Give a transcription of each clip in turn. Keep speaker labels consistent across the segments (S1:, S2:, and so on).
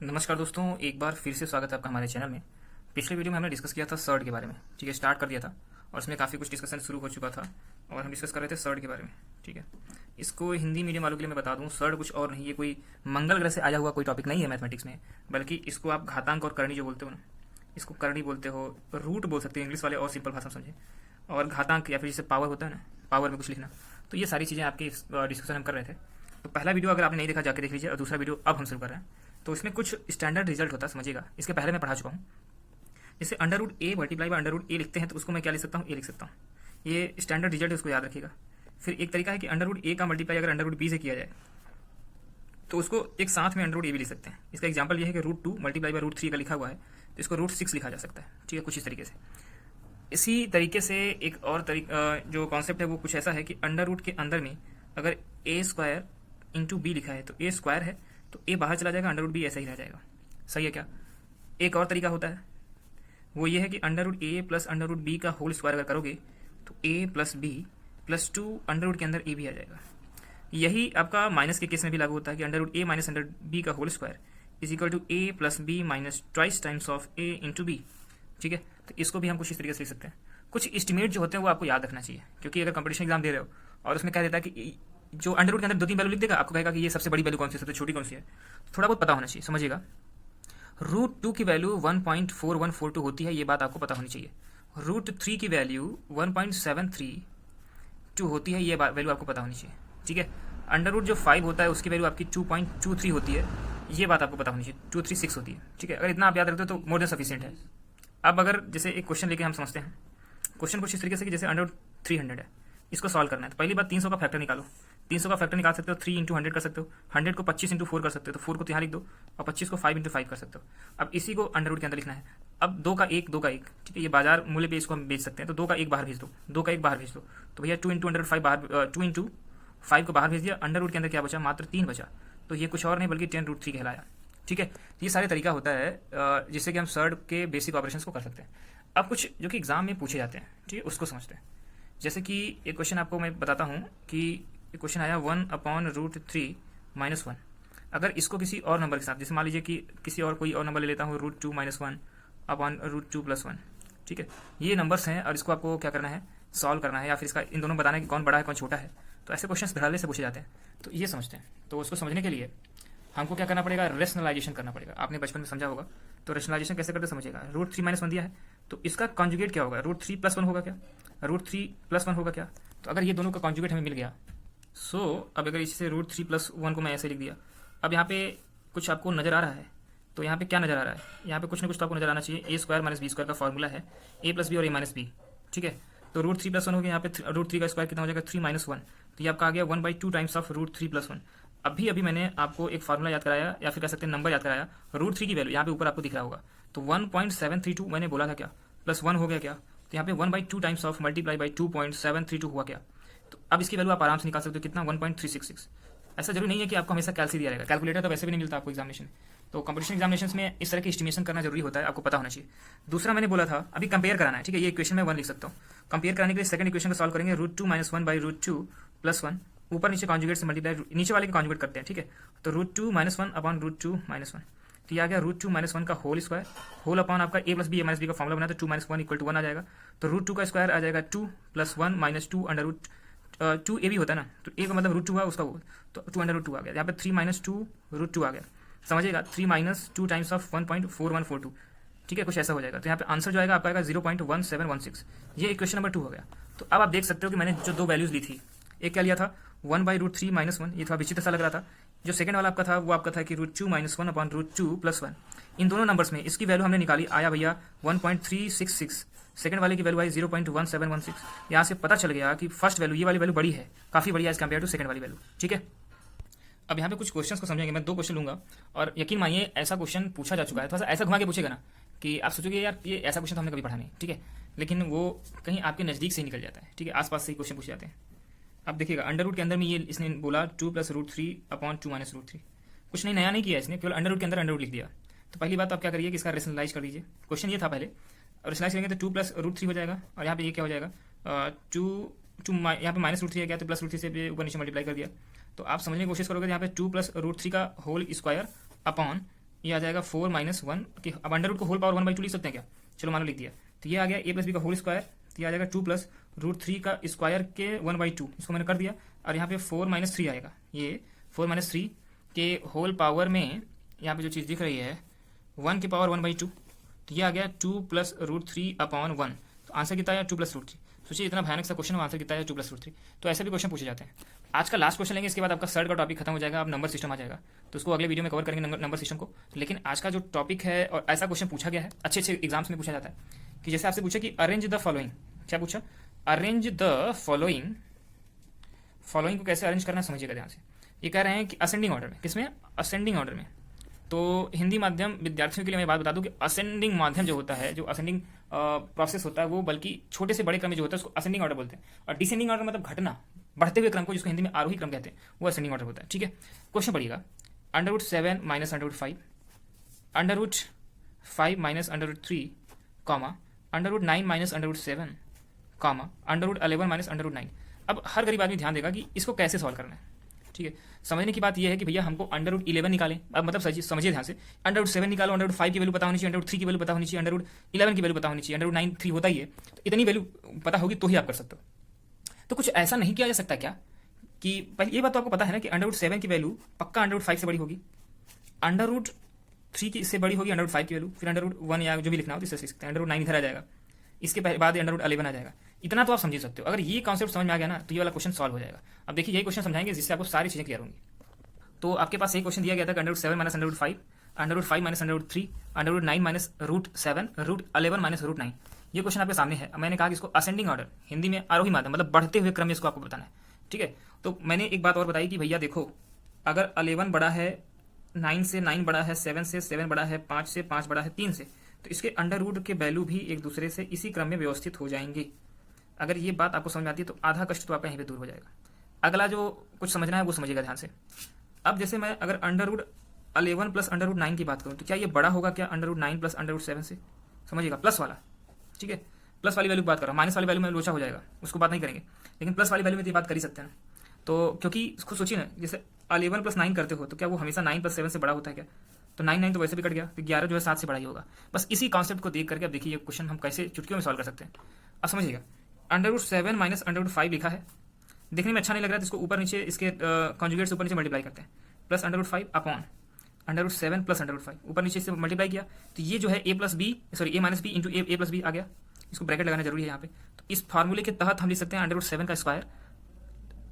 S1: नमस्कार दोस्तों, एक बार फिर से स्वागत है आपका हमारे चैनल में। पिछले वीडियो में हमने डिस्कस किया था सर्ड के बारे में, ठीक है, स्टार्ट कर दिया था और उसमें काफ़ी कुछ डिस्कशन शुरू हो चुका था और हम डिस्कस कर रहे थे सर्ड के बारे में, ठीक है। इसको हिंदी मीडियम वालों के लिए मैं बता दूं, सर्ड कुछ और नहीं, ये कोई मंगल ग्रह से आया हुआ कोई टॉपिक नहीं है मैथमेटिक्स में, बल्कि इसको आप घातांक और करणी जो बोलते हो ना, इसको करणी बोलते हो, रूट बोल सकते हो इंग्लिश वाले और सिंपल भाषा में समझे, और घातांक या फिर जैसे पावर होता है ना, पावर में कुछ लिखना। तो ये सारी चीज़ें आपकी डिस्कशन हम कर रहे थे। तो पहला वीडियो अगर आपने नहीं देखा जाके देख लीजिए, और दूसरा वीडियो अब हम शुरू कर रहे हैं। तो इसमें कुछ स्टैंडर्ड रिजल्ट होता है, समझिएगा। इसके पहले मैं पढ़ा चुका हूँ। जैसे under root A multiply by under root A लिखते हैं तो उसको मैं क्या लिख सकता हूँ, ए लिख सकता हूँ। ये स्टैंडर्ड रिजल्ट है, उसको याद रखिएगा। फिर एक तरीका है कि अंडर रूट ए का मल्टीप्लाई अगर अंडर रूट बी से किया जाए तो उसको एक साथ में अंडर रूट ए भी लिख सकते हैं। इसका एग्जाम्पल ये है कि रूट 2 मल्टीप्लाई बाय रूट 3 का लिखा हुआ है तो इसको रूट 6 लिखा जा सकता है, ठीक है, कुछ इस तरीके से। इसी तरीके से एक और जो कॉन्सेप्ट है वो कुछ ऐसा है कि अंडर रूट के अंदर में अगर ए स्क्वायर इंटू बी लिखा है तो ए स्क्वायर है तो ए बाहर चला जाएगा, अंडर रूट बी ऐसा ही रह जाएगा। सही है क्या? एक और तरीका होता है, वो ये है कि under root A plus under root B का होल स्क्वायर अगर करोगे तो A plus B plus 2 under root के अंदर ए भी आ जाएगा। यही आपका माइनस के केस में भी लागू होता है कि under root A minus under B का whole square is equal to A plus B minus twice times of A into B, ठीक है। तो इसको भी हम कुछ इस तरीके से लिख सकते हैं। कुछ एस्टिमेट जो होते हैं वो आपको याद रखना चाहिए, क्योंकि अगर कंपटीशन एग्जाम दे रहे हो और उसमें कह देता है कि जो अंडर रूट के अंदर 2-3 वैल्यू लिख देगा, आपको कहेगा कि ये सबसे बड़ी वैल्यू कौन सी है, सबसे छोटी कौन सी है, तो थोड़ा बहुत पता होना चाहिए, समझिएगा। रूट 2 की वैल्यू 1.4142 होती है, ये बात आपको पता होनी चाहिए। रूट 3 की वैल्यू 1.732 होती है, ये वैल्यू आपको पता होनी चाहिए, ठीक है। अंडर रूट जो 5 होता है उसकी वैल्यू आपकी 2.23 होती है, ये बात आपको पता होनी चाहिए। 236 होती है, ठीक है। अगर इतना आप याद रखते हो तो मोर देन सफिशिएंट है। अब अगर जैसे एक क्वेश्चन लेके हम समझते हैं, क्वेश्चन कुछ इस तरीके से कि जैसे अंडर रूट 300 है, इसको सॉल्व करना है। तो पहली बात 300 का फैक्टर निकालो। 300 का फैक्टर निकाल सकते हो 3 इंटू 100 कर सकते हो, 100 को 25 इंटू 4 कर सकते हो, तो 4 को यहाँ लिख दो और 25 को 5 इंटू 5 कर सकते हो। अब इसी को अंडर रूट के अंदर लिखना है। अब 2 का 1, 2 का 1, ठीक है, ये बाजार मूल्य पे इसको हम बेच सकते हैं, तो 2 का 1 बाहर भेज दो, 2 का 1 बाहर भेज दो, तो भैया 2 इंटू अंडर रूट 5 बाहर, 2 इंटू 5 को बाहर भेज दिया, अंडर रूट के अंदर क्या बचा, मात्र 3 बचा। तो ये कुछ और नहीं बल्कि 10 रूट 3 कहलाया, ठीक है। ये सारे तरीका होता है जिससे कि हम सर्ड के बेसिक ऑपरेशंस को कर सकते हैं। अब कुछ जो कि एग्जाम में पूछे जाते हैं, ठीक है, उसको समझते हैं। जैसे कि एक क्वेश्चन आपको मैं बताता हूँ कि एक क्वेश्चन आया 1/√3 -1। अगर इसको किसी और नंबर के साथ, जैसे मान लीजिए कि किसी और कोई और नंबर ले लेता हूँ, √2 -1/√2 + 1, ठीक है। ये नंबर्स हैं और इसको आपको क्या करना है, सॉल्व करना है, या फिर इसका इन दोनों बताना है कि कौन बड़ा है कौन छोटा है। तो ऐसे क्वेश्चन धड़ल्ले से पूछे जाते हैं, तो ये समझते हैं। तो उसको समझने के लिए हमको क्या करना पड़ेगा, रेशनलाइजेशन करना पड़ेगा। आपने बचपन में समझा होगा, तो रेशनलाइजेशन कैसे करते समझिएगा। √3 - 1 दिया है तो इसका कॉन्जुगेट क्या होगा, √3 + 1 होगा क्या, √3 + 1 होगा क्या। तो अगर ये दोनों का कॉन्जुगेट हमें मिल गया, अब अगर इससे √3 + 1 को मैं ऐसे लिख दिया, अब यहाँ पे कुछ आपको नजर आ रहा है, तो यहाँ पे क्या नजर आ रहा है, यहाँ पे कुछ ना कुछ तो आपको नजर आना चाहिए। a² - b² का फॉर्मूला है a + b और a - b, ठीक है। तो √3 + 1 हो गया, यहाँ पे √3 का स्क्वायर कितना हो जाएगा, 3 - 1, तो ये आपका आ गया 1/2 टाइम्स ऑफ √3 + 1। अभी मैंने आपको एक फार्मूला याद कराया, या फिर कह सकते हैं नंबर याद कराया। √3 की वैल्यू यहाँ पे ऊपर आपको दिख रहा होगा, तो 1.732 मैंने बोला था क्या, +1 हो गया क्या, तो यहाँ पे 1/2 टाइम्स ऑफ मल्टीप्लाई बाई 2.732 हुआ क्या। तो अब इसकी वैल्यू आप आराम से निकाल सकते हो, कितना, 1.366। ऐसा जरूरी नहीं है कि आपको हमेशा कैलसी दिया रहेगा, कैलकुलेटर तो वैसे भी नहीं मिलता आपको एग्जामिनेशन। तो कंपटीशन एग्जामिनेशन में इस तरह की एस्टिमेशन करना जरूरी होता है, आपको पता होना चाहिए। दूसरा मैंने बोला था अभी कंपेयर कराना है, ठीक है। ये इक्वेशन में 1 लिख सकता हूँ। कंपेयर कराने के लिए सेकंड इक्वेशन को सॉल्व करेंगे, √2 - 1/√2 + 1, ऊपर नीचे कॉन्जुगेट से मल्टीप्लाई, नीचे वाले के कॉन्जुगेट करते हैं, ठीक है। तो √2 - 1/√2 - 1, तो ये आ गया √2 - 1 का होल स्क्वायर, होल अपॉन आपका a + b a - b का फॉर्मूला बना, तो 2 - 1 = 1 आ जाएगा। तो √2 का स्क्वायर आ जाएगा 2 + 1 - 2 2 a भी होता है ना, तो a का मतलब √2 हुआ उसका वो, तो 2 √2 आ गया। यहाँ पे 3 - 2 √2 आ गया, समझिएगा। 3 - 2 टाइम्स ऑफ 1.4142, ठीक है, कुछ ऐसा हो जाएगा। तो यहाँ पे आंसर जो आएगा आपका आएगा 0.1716। ये इक्वेशन नंबर 2 हो गया। तो अब आप देख सकते हो कि मैंने जो दो वैल्यूज ली थी, एक क्या लिया था 1/√3 - 1, ये थोड़ा विचित्र सा लग रहा था। जो सेकंड वाला आपका था वो आपका था कि √2 - 1/√2 + 1। इन दोनों नंबर्स में इसकी वैल्यू हमने निकाली, आया भैया 1.366। सेकंड वाले की वैल्यू आई 0.1716। यहाँ से पता चल गया कि फर्स्ट वैल्यू, ये वाली वैल्यू बड़ी है, काफी बड़ी है एज कम्पेयर टू सेकंड वाली वैल्यू, ठीक है। अब यहाँ पे कुछ क्वेश्चंस को समझेंगे, मैं 2 क्वेश्चन लूंगा और यकीन मानिए ऐसा क्वेश्चन पूछा जा चुका है, थोड़ा सा ऐसा घुमा के पूछेगा ना कि आप सोचोगे यार ये ऐसा क्वेश्चन तो हमने कभी पढ़ा नहीं, ठीक है, लेकिन वो कहीं आपके नजदीक से ही निकल जाता है, ठीक है, आसपास से ही क्वेश्चन पूछे जाते हैं। अब देखिएगा अंडर रूट के अंदर में ये इसने बोला 2 + √3/2 - √3, कुछ नहीं नया नहीं किया इसने, केवल अंडर रूट के अंदर अंडर रूट लिख दिया। तो पहली बात आप क्या करिए कि इसका रेशनलाइज कर दीजिए। क्वेश्चन ये था पहले, और रेशनलाइज करेंगे तो 2 + √3 हो जाएगा, और यहाँ पे ये क्या हो जाएगा, 2 यहाँ पे -√3 है क्या, तो +√3 से ऊपर नीचे मल्टीप्लाई कर दिया। तो आप समझने की कोशिश करोगे, यहाँ पे 2 + √3 का होल स्क्वायर अपॉन ये आ जाएगा 4 माइनस 1 कि अब अंडर रूट को होल पावर 1/2 लिख सकते हैं क्या? चलो मान लो लिख दिया। तो ये आ गया a प्लस बी का होल स्क्वायर, तो ये आ जाएगा 2 प्लस रूट 3 का स्क्वायर के 1/2, इसको मैंने कर दिया। और यहाँ पे 4 माइनस 3 आएगा, ये 4 माइनस 3 के होल पावर में यहाँ पे जो चीज़ दिख रही है 1 की पावर 1/2, तो ये आ गया 2 प्लस रूट 3 अपॉन 1। तो आंसर कितना आया 2 प्लस रूट 3। सोचिए इतना भयानक सा क्वेश्चन, आंसर कितना है 2 प्लस रूट 3। तो ऐसे भी क्वेश्चन पूछे जाते हैं। आज का लास्ट क्वेश्चन लेंगे, इसके बाद आपका सर्ट का टॉपिक खत्म हो जाएगा, अब नंबर सिस्टम आ जाएगा, तो उसको अगले वीडियो में कवर करेंगे नंबर सिस्टम को। लेकिन आज का जो टॉपिक है, और ऐसा क्वेश्चन पूछा गया है, अच्छे अच्छे एग्जाम्स में पूछा जाता है कि जैसे आपसे पूछा कि अरेंज द फॉलोइंग, क्या पूछा? Arrange the following. फॉलोइंग को कैसे अरेंज करना है समझिएगा ध्यान से। ये कह रहे हैं कि असेंडिंग ऑर्डर में, किसमें? असेंडिंग ऑर्डर में। तो हिंदी माध्यम विद्यार्थियों के लिए मैं बात बता दूं कि असेंडिंग माध्यम जो होता है, जो असेंडिंग प्रोसेस होता है, वो बल्कि छोटे से बड़े क्रम में जो होता है उसको असेंडिंग ऑर्डर बोलते हैं। और डिसेंडिंग ऑर्डर मतलब घटना, बढ़ते हुए क्रम को, जिसको हिंदी में आरोही क्रम कहते हैं, वो असेंडिंग ऑर्डर होता है। ठीक है, क्वेश्चन पढ़िएगा। √7 minus √5, √5 minus √3, comma √9 minus √7, comma √11 minus √9। अब हर गरीब आदमी ध्यान देगा कि इसको कैसे सॉल्व करना है। ठीक है, समझने की बात यह है कि भैया हमको √11 निकालें। अब मतलब समझिए ध्यान से, √7 निकालो, √5 की वैल्यू पता होनी चाहिए, √3 की वैल्यू पता होनी चाहिए, √11 की वैल्यू पता होनी चाहिए, √9 3 होता ही है, तो इतनी वैल्यू पता होगी तो ही आप कर सकते हो। तो कुछ ऐसा नहीं किया जा सकता क्या कि पहले ये बात तो आपको पता है ना कि √7 की वैल्यू पक्का √5 से बड़ी होगी, √3 की इससे बड़ी होगी √5 की वैल्यू, फिर √1 या जो भी लिखना हो तो इससे सीख सकते हैं, √9 इधर आ जाएगा, इसके बाद √11 आ जाएगा। इतना तो आप समझ सकते हो। अगर ये कॉन्सेप्ट समझ में आ गया ना तो ये वाला क्वेश्चन सॉल्व हो जाएगा। अब देखिए यही क्वेश्चन समझाएंगे जिससे आपको सारी चीजें क्लियर होंगी। तो आपके पास एक क्वेश्चन दिया गया था √7 माइनस √5, √5 माइनस √3, √9 माइनस √7, √11 माइनस √9। ये क्वेश्चन आपके सामने है। मैंने कहा कि इसको असेंडिंग ऑर्डर, हिंदी में आरोही माध्यम, मतलब बढ़ते हुए क्रम में इसको आपको बताना है। ठीक है, तो मैंने एक बात और बताई कि भैया देखो, अगर 11 बड़ा है 9 से, 9 बड़ा है 7 से, 7 बड़ा है 5 से, 5 बड़ा है 3 से, तो इसके अंडर रूट के वैल्यू भी एक दूसरे से इसी क्रम में व्यवस्थित हो जाएंगे। अगर ये बात आपको समझ में आती है तो आधा कष्ट तो आपका यहीं पे दूर हो जाएगा। अगला जो कुछ समझना है वो समझिएगा ध्यान से। अब जैसे मैं अगर √11 प्लस √9 की बात करूं तो क्या ये बड़ा होगा क्या √9 प्लस √7 से? समझिएगा, प्लस वाला। ठीक है, प्लस वाली वैल्यू की बात कर रहा हूं, माइनस वाली वैल्यू में लोचा हो जाएगा, उसको बात नहीं करेंगे, लेकिन प्लस वाली वैल्यू में तो ये बात कर ही सकते हैं। तो क्योंकि इसको सोचिए ना, जैसे 11 प्लस 9 करते हो तो क्या वो हमेशा 9 प्लस 7 से बड़ा होता है क्या? तो 9 तो वैसे भी कट गया, तो 11 जो है 7 से बड़ा ही होगा। बस इसी कॉन्सेप्ट को देख करके अब देखिए ये क्वेश्चन हम कैसे चुटकियों में सॉल्व कर सकते हैं। अब समझिएगा, √7 माइनस √5 लिखा है, देखने में अच्छा नहीं लग रहा है, तो इसको ऊपर नीचे इसके कॉन्जुगेट से ऊपर नीचे मल्टीप्लाई करते हैं, प्लस √5 अपॉन √7 प्लस √5, ऊपर नीचे से मल्टीप्लाई किया तो ये जो है a minus b into a plus B आ गया। इसको ब्रैकेट लगाना जरूरी है यहाँ पे। तो इस फार्मूले के तहत हम लिख सकते हैं √7 का स्क्वायर,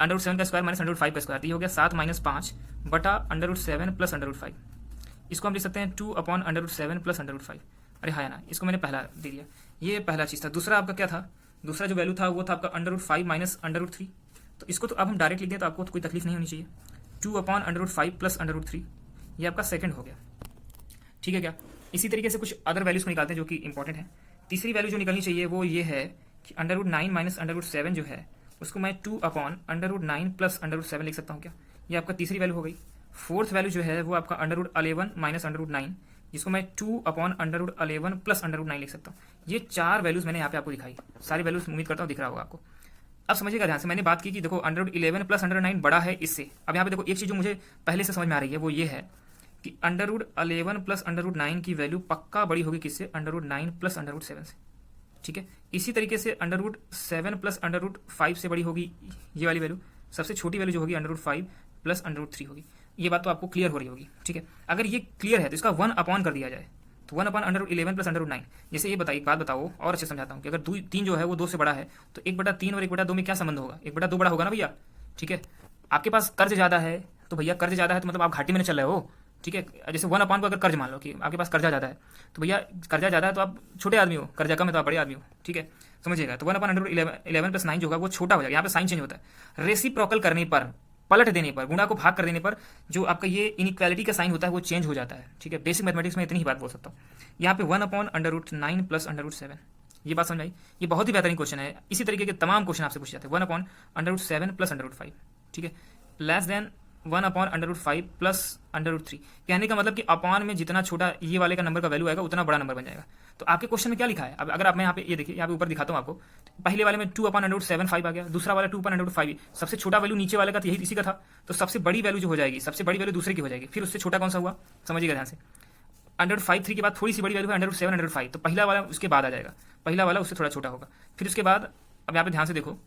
S1: √7 का स्क्वायर माइनस √5 का स्क्वायर, तो ये हो गया 7 माइनस 5 बटा √7 प्लस √5। इसको हम लिख सकते हैं 2 अपॉन √7 प्लस √5। अरे हाँ ना, इसको मैंने पहला दे दिया, ये पहला चीज़ था। दूसरा आपका क्या था? दूसरा जो वैल्यू था वो था आपका √5 माइनस √3। तो इसको तो अब हम डायरेक्ट लिख दें तो आपको तो कोई तकलीफ नहीं होनी चाहिए। 2 अपॉन √5 प्लस √3, ये आपका सेकंड हो गया। ठीक है क्या? इसी तरीके से कुछ अदर वैल्यूज को निकालते हैं जो कि इंपॉर्टेंट है। तीसरी वैल्यू जो निकलनी चाहिए वो ये है कि √9 माइनस √7 जो है उसको मैं 2 अपॉन √9 प्लस √7 लिख सकता हूँ क्या? ये आपका तीसरी वैल्यू हो गई। फोर्थ वैल्यू जो है वो आपका √11 माइनस √9, जिसको मैं 2 अपॉन √11 प्लस √9 लिख सकता हूँ। ये 4 वैल्यूज मैंने यहाँ पे आपको दिखाई, सारी वैल्यूज उम्मीद करता हूँ दिख रहा होगा आपको। अब समझिएगा ध्यान से, मैंने बात की कि देखो √11 प्लस √9 बड़ा है इससे। अब यहाँ पे देखो एक चीज़ जो मुझे पहले से समझ में आ रही है वो ये है कि √11 प्लस √9 की वैल्यू पक्का बड़ी होगी किससे? √9 प्लस √7 से। ठीक है, इसी तरीके से √7 प्लस √5 से बड़ी होगी ये वाली वैल्यू। सबसे छोटी वैल्यू जो होगी √5 प्लस √3 होगी। ये बात तो आपको क्लियर हो रही होगी। ठीक है, अगर ये क्लियर है तो इसका 1 अपॉन कर दिया जाए, तो 1 अपॉन √11 प्लस √9। जैसे ये बताइए, एक बात बताओ और अच्छे समझाता हूँ कि अगर 3 जो है वो 2 से बड़ा है तो 1/3 और 1/2 में क्या संबंध होगा? 1/2 बड़ा होगा ना भैया। ठीक है, आपके पास कर्ज ज़्यादा है तो भैया कर्ज ज़्यादा है तो मतलब आप घाटे में नहीं चल रहे हो। ठीक है, जैसे 1 अपॉन को अगर कर्ज मान लो कि आपके पास कर्जा ज़्यादा है तो भैया कर्जा ज़्यादा है तो आप छोटे आदमी हो, कर्जा कम है तो आप बड़े आदमी हो। ठीक है, समझिएगा। तो 1 अपॉन √11 प्लस 9 जो होगा वो छोटा हो जाएगा। यहाँ पे साइन चेंज होता है, रेसिप्रोकल करने पर, पलट देने पर, गुणा को भाग कर देने पर जो आपका ये इनइक्वालिटी का साइन होता है वो चेंज हो जाता है। ठीक है, बेसिक मैथमेटिक्स में इतनी ही बात बोल सकता हूँ। यहाँ पे 1 अपॉन √9 प्लस √7, ये बात समझ आई। ये बहुत ही बेहतरीन क्वेश्चन है। इसी तरीके के तमाम क्वेश्चन आपसे पूछे जाते हैं। 1 अपॉन √7 प्लस √5, ठीक है, लेस देन 1 अपॉन √5 प्लस √3। कहने का मतलब कि अपॉन में जितना छोटा ये वाले का नंबर का वैल्यू आएगा उतना बड़ा नंबर बन जाएगा। तो आपके क्वेश्चन में क्या लिखा है? अब अगर आप मैं यहाँ पे ये देखिए, यहाँ पे ऊपर दिखाता हूँ आपको। पहले वाले में 2 अपॉन √7 आ गया, दूसरा वाला 2 अपॉन √5। सबसे छोटा वैल्यू नीचे वाले का तो यही इसी का था, तो सबसे बड़ी वैल्यू जो हो जाएगी, सबसे बड़ी वैल्यू दूसरे की हो जाएगी। फिर उससे छोटा कौन सा हुआ? समझिएगा ध्यान से, अंडर रूट 5 3 के बाद थोड़ी सी बड़ी वैल्यू है अंडर रूट 7 अंडर रूट 5, तो पहला वाला उसके बाद आ जाएगा, पहला वाला उससे थोड़ा छोटा होगा। फिर उसके बाद अब यहाँ पे ध्यान से देखो,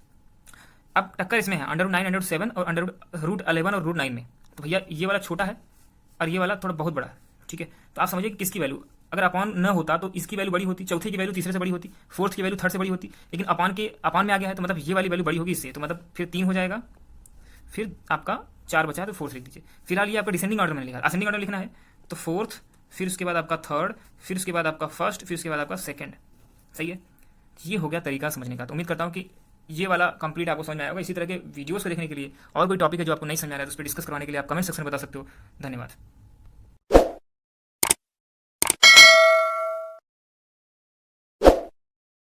S1: अब टक्कर इसमें है अंडर रूट 9 अंडर रूट 7 और अंडर रूट 11 और रूट 9 में, तो भैया ये वाला छोटा है और ये वाला थोड़ा बहुत बड़ा है, ठीक है। तो आप समझिए कि किसकी वैल्यू, अगर अपान न होता तो इसकी वैल्यू बड़ी होती, चौथे की वैल्यू तीसरे से बड़ी होती, फोर्थ की वैल्यू थर्ड से बड़ी होती, लेकिन अपान में आ गया है तो मतलब ये वाली वैल्यू बड़ी होगी इससे, तो मतलब फिर 3 हो जाएगा, फिर आपका 4 बचा है तो फोर्थ लिख दीजिए। फिलहाल ये आपका डिसेंडिंग ऑर्डर में लिखा है, असेंडिंग ऑर्डर लिखना है तो फोर्थ, फिर उसके बाद आपका थर्ड, फिर उसके बाद आपका फर्स्ट, फिर उसके बाद आपका सेकंड। सही है, ये हो गया तरीका समझने का। तो उम्मीद करता हूँ कि ये वाला कंप्लीट आपको समझ में आया होगा। इसी तरह के वीडियोस को देखने के लिए और कोई टॉपिक है जो आपको नहीं समझ आ रहा है तो उस पर डिस्कस करवाने के लिए आप कमेंट सेक्शन में बता सकते हो। धन्यवाद।